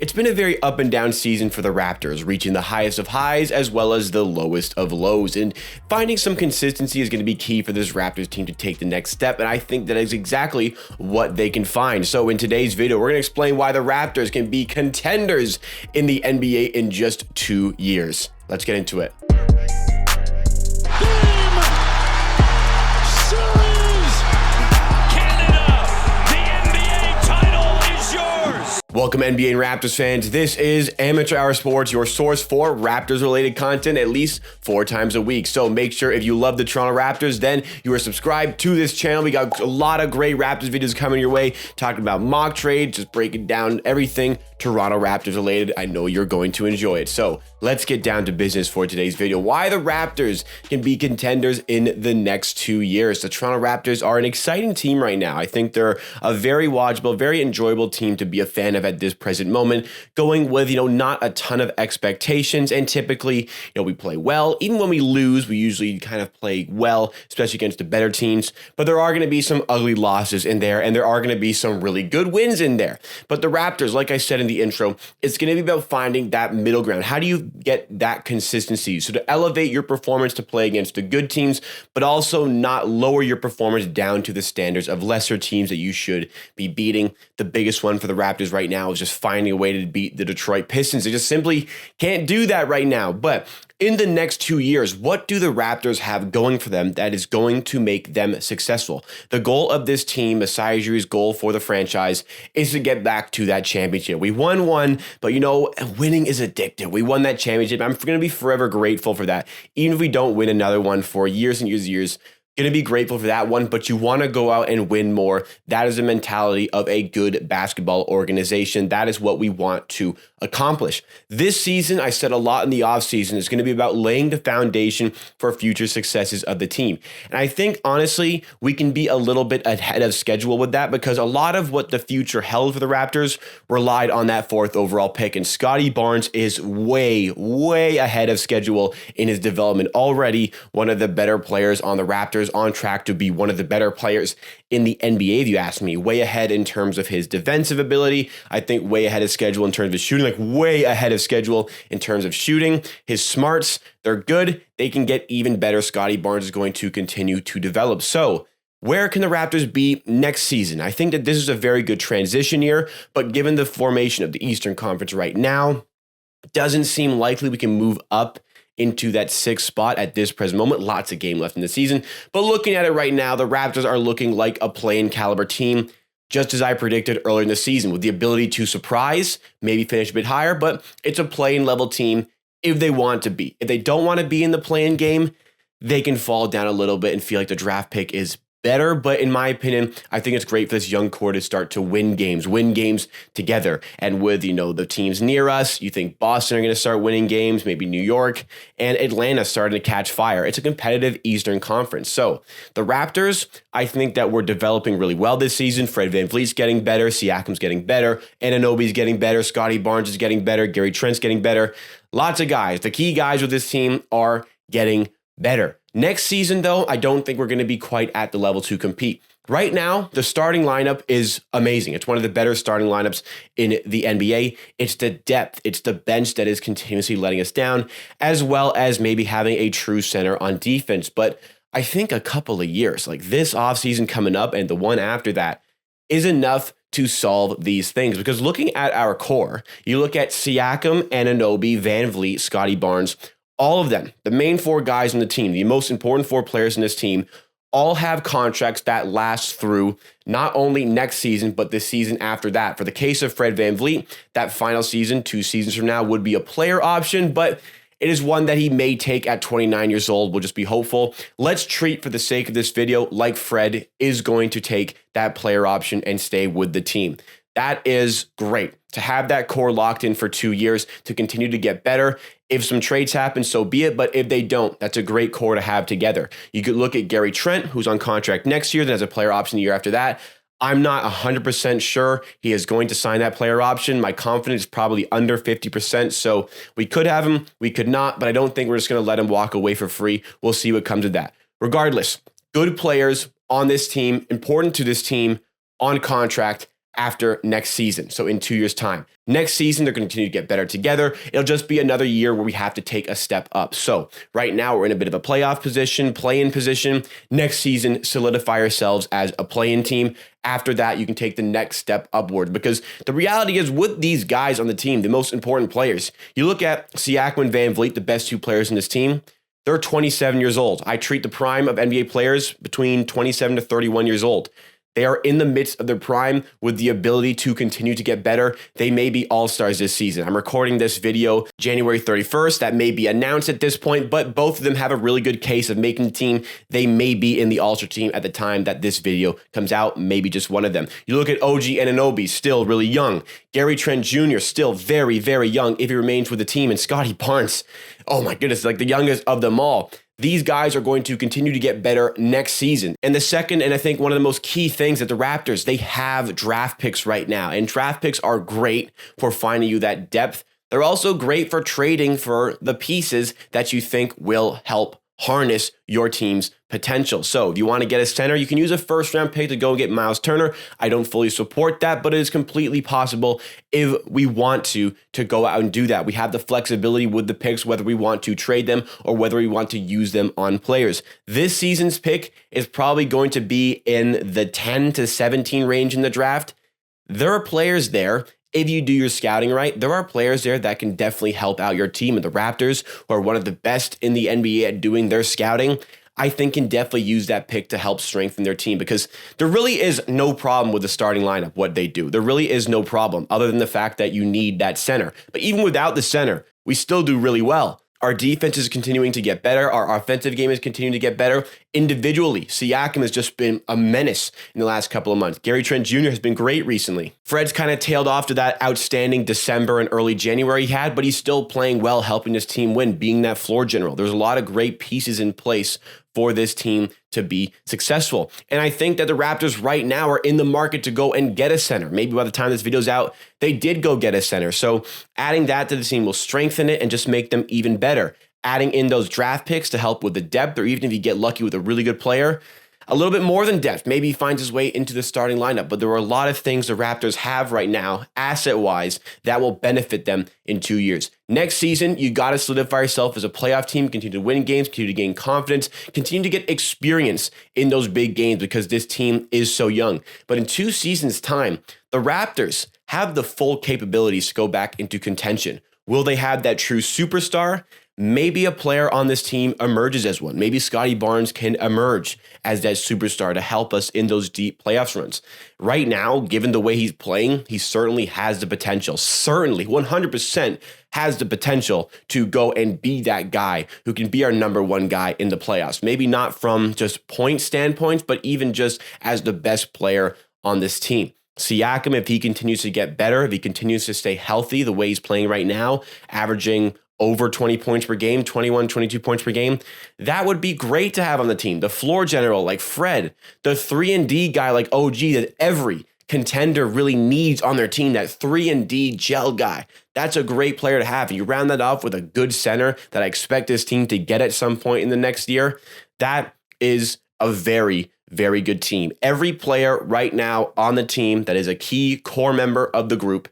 It's been a very up and down season for the Raptors, reaching the highest of highs as well as the lowest of lows, and finding some consistency is going to be key for this Raptors team to take the next step, and I think that is exactly what they can find. So in today's video, we're going to explain why the Raptors can be contenders in the NBA in just 2 years. Let's get into it. Welcome NBA and Raptors fans. This is Amateur Hour Sports, your source for Raptors related content at least 4 times a week. So make sure if you love the Toronto Raptors, then you are subscribed to this channel. We got a lot of great Raptors videos coming your way, talking about mock trades, just breaking down everything Toronto Raptors related. I know you're going to enjoy it. So let's get down to business for today's video. Why the Raptors can be contenders in the next 2 years. The Toronto Raptors are an exciting team right now. I think they're a very watchable, very enjoyable team to be a fan of at this present moment, going with, not a ton of expectations. And typically, we play well. Even when we lose, we usually kind of play well, especially against the better teams. But there are going to be some ugly losses in there, and there are going to be some really good wins in there. But the Raptors, like I said in the intro, it's going to be about finding that middle ground. How do you get that consistency? So to elevate your performance to play against the good teams, but also not lower your performance down to the standards of lesser teams that you should be beating. The biggest one for the Raptors right now is just finding a way to beat the Detroit Pistons. They just simply can't do that right now. But in the next 2 years, what do the Raptors have going for them that is going to make them successful? The goal of this team, Masai Ujiri's goal for the franchise, is to get back to that championship. We won one, but winning is addictive. We won that championship. I'm going to be forever grateful for that. Even if we don't win another one for years and years and years, going to be grateful for that one, but you want to go out and win more. That is the mentality of a good basketball organization. That is what we want to accomplish. This season, I said a lot in the offseason, is going to be about laying the foundation for future successes of the team. And I think, honestly, we can be a little bit ahead of schedule with that because a lot of what the future held for the Raptors relied on that 4th overall pick. And Scottie Barnes is way, way ahead of schedule in his development. Already one of the better players on the Raptors, on track to be one of the better players in the NBA, if you ask me. Way ahead in terms of his defensive ability. I think way ahead of schedule in terms of his shooting, like way ahead of schedule in terms of shooting. His smarts, they're good. They can get even better. Scottie Barnes is going to continue to develop. So where can the Raptors be next season? I think that this is a very good transition year, but given the formation of the Eastern Conference right now, it doesn't seem likely we can move up into that 6th spot at this present moment. Lots of game left in the season. But looking at it right now, the Raptors are looking like a play-in caliber team, just as I predicted earlier in the season, with the ability to surprise, maybe finish a bit higher, but it's a play-in level team if they want to be. If they don't want to be in the play-in game, they can fall down a little bit and feel like the draft pick is better. But in my opinion, I think it's great for this young core to start to win games together. And with, the teams near us, you think Boston are going to start winning games, maybe New York, and Atlanta starting to catch fire. It's a competitive Eastern Conference. So the Raptors, I think that we're developing really well this season. Fred VanVleet's getting better. Siakam's getting better. Anunoby's getting better. Scottie Barnes is getting better. Gary Trent's getting better. Lots of guys. The key guys with this team are getting better. Next season, though, I don't think we're going to be quite at the level to compete. Right now, the starting lineup is amazing. It's one of the better starting lineups in the NBA. It's the depth. It's the bench that is continuously letting us down, as well as maybe having a true center on defense. But I think a couple of years, like this offseason coming up and the one after that, is enough to solve these things. Because looking at our core, you look at Siakam, Anunoby, VanVleet, Scottie Barnes, all of them, the main 4 guys on the team, the most important 4 players in this team, all have contracts that last through not only next season, but the season after that. For the case of Fred VanVleet, that final season, 2 seasons from now, would be a player option, but it is one that he may take at 29 years old. We'll just be hopeful. Let's treat, for the sake of this video, like Fred is going to take that player option and stay with the team. That is great to have that core locked in for 2 years to continue to get better. If some trades happen, so be it. But if they don't, that's a great core to have together. You could look at Gary Trent, who's on contract next year, that has a player option the year after that. I'm not 100% sure he is going to sign that player option. My confidence is probably under 50%. So we could have him, we could not, but I don't think we're just going to let him walk away for free. We'll see what comes of that. Regardless, good players on this team, important to this team, on contract after next season. So in 2 years' time. Next season, they're going to continue to get better together. It'll just be another year where we have to take a step up. So right now, we're in a bit of a playoff position, play-in position. Next season, solidify yourselves as a play-in team. After that, you can take the next step upward, because the reality is with these guys on the team, the most important players, you look at Siakam and VanVleet, the best two players in this team, they're 27 years old. I treat the prime of NBA players between 27 to 31 years old. They are in the midst of their prime with the ability to continue to get better. They may be all-stars this season. I'm recording this video January 31st. That may be announced at this point, but both of them have a really good case of making the team. They may be in the all-star team at the time that this video comes out, maybe just one of them. You look at OG Anunoby, still really young. Trent Jr., still very, very young if he remains with the team. And Scottie Barnes, oh my goodness, like the youngest of them all. These guys are going to continue to get better next season. And the second, and I think one of the most key things that the Raptors, they have draft picks right now. And draft picks are great for finding you that depth. They're also great for trading for the pieces that you think will help harness your team's potential. So if you want to get a center, you can use a first-round pick to go get Miles Turner. I don't fully support that, but it is completely possible if we want to go out and do that. We have the flexibility with the picks, whether we want to trade them or whether we want to use them on players. This season's pick is probably going to be in the 10 to 17 range in the draft. There are players there. If you do your scouting right, there are players there that can definitely help out your team. And the Raptors, who are one of the best in the NBA at doing their scouting, I think can definitely use that pick to help strengthen their team, because there really is no problem with the starting lineup, what they do. There really is no problem other than the fact that you need that center. But even without the center, we still do really well. Our defense is continuing to get better. Our offensive game is continuing to get better. Individually, Siakam has just been a menace in the last couple of months. Trent Jr. has been great recently. Fred's kind of tailed off to that outstanding December and early January he had, but he's still playing well, helping his team win, being that floor general. There's a lot of great pieces in place for this team to be successful. And I think that the Raptors right now are in the market to go and get a center. Maybe by the time this video's out, they did go get a center. So adding that to the team will strengthen it and just make them even better. Adding in those draft picks to help with the depth, or even if you get lucky with a really good player, a little bit more than depth. Maybe he finds his way into the starting lineup, but there are a lot of things the Raptors have right now, asset-wise, that will benefit them in 2 years. Next season, you got to solidify yourself as a playoff team, continue to win games, continue to gain confidence, continue to get experience in those big games, because this team is so young. But in 2 seasons' time, the Raptors have the full capabilities to go back into contention. Will they have that true superstar? Maybe a player on this team emerges as one. Maybe Scottie Barnes can emerge as that superstar to help us in those deep playoffs runs. Right now, given the way he's playing, he certainly has the potential, certainly 100% has the potential to go and be that guy who can be our number one guy in the playoffs. Maybe not from just point standpoints, but even just as the best player on this team. Siakam, if he continues to get better, if he continues to stay healthy the way he's playing right now, averaging over 20 points per game, 21, 22 points per game, that would be great to have on the team. The floor general like Fred, the 3-and-D guy like OG that every contender really needs on their team, that 3-and-D gel guy. That's a great player to have. And you round that off with a good center that I expect this team to get at some point in the next year. That is a very, very good team. Every player right now on the team that is a key core member of the group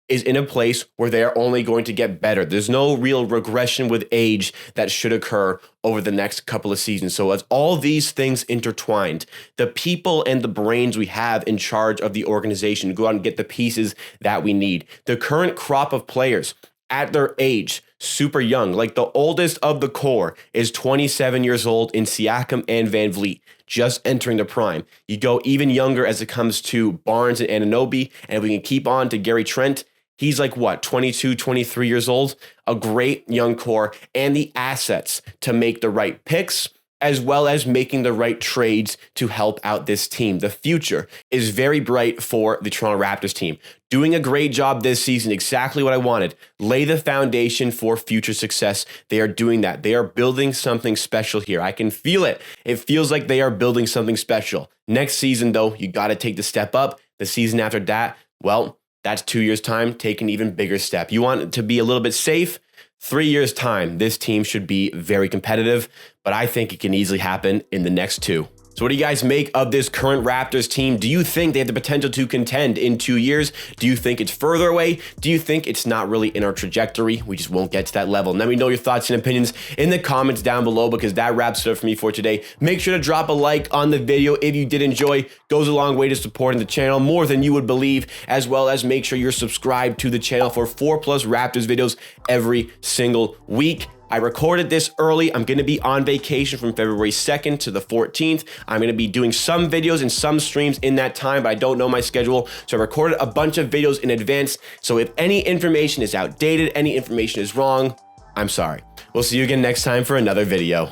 is in a place where they're only going to get better. There's no real regression with age that should occur over the next couple of seasons. So as all these things intertwined, the people and the brains we have in charge of the organization go out and get the pieces that we need. The current crop of players at their age, super young, like the oldest of the core is 27 years old in Siakam and VanVleet, just entering the prime. You go even younger as it comes to Barnes and Anunoby, and if we can keep on to Gary Trent, he's like, what, 22, 23 years old? A great young core and the assets to make the right picks, as well as making the right trades to help out this team. The future is very bright for the Toronto Raptors team. Doing a great job this season, exactly what I wanted. Lay the foundation for future success. They are doing that. They are building something special here. I can feel it. It feels like they are building something special. Next season, though, you got to take the step up. The season after that, well, that's 2 years' time, take an even bigger step. You want it to be a little bit safe? 3 years' time, this team should be very competitive, but I think it can easily happen in the next 2. So what do you guys make of this current Raptors team? Do you think they have the potential to contend in 2 years? Do you think it's further away? Do you think it's not really in our trajectory? We just won't get to that level. Let me know your thoughts and opinions in the comments down below, because that wraps it up for me for today. Make sure to drop a like on the video if you did enjoy. Goes a long way to supporting the channel, more than you would believe, as well as make sure you're subscribed to the channel for 4+ Raptors videos every single week. I recorded this early. I'm going to be on vacation from February 2nd to the 14th. I'm going to be doing some videos and some streams in that time, but I don't know my schedule. So I recorded a bunch of videos in advance. So if any information is outdated, any information is wrong, I'm sorry. We'll see you again next time for another video.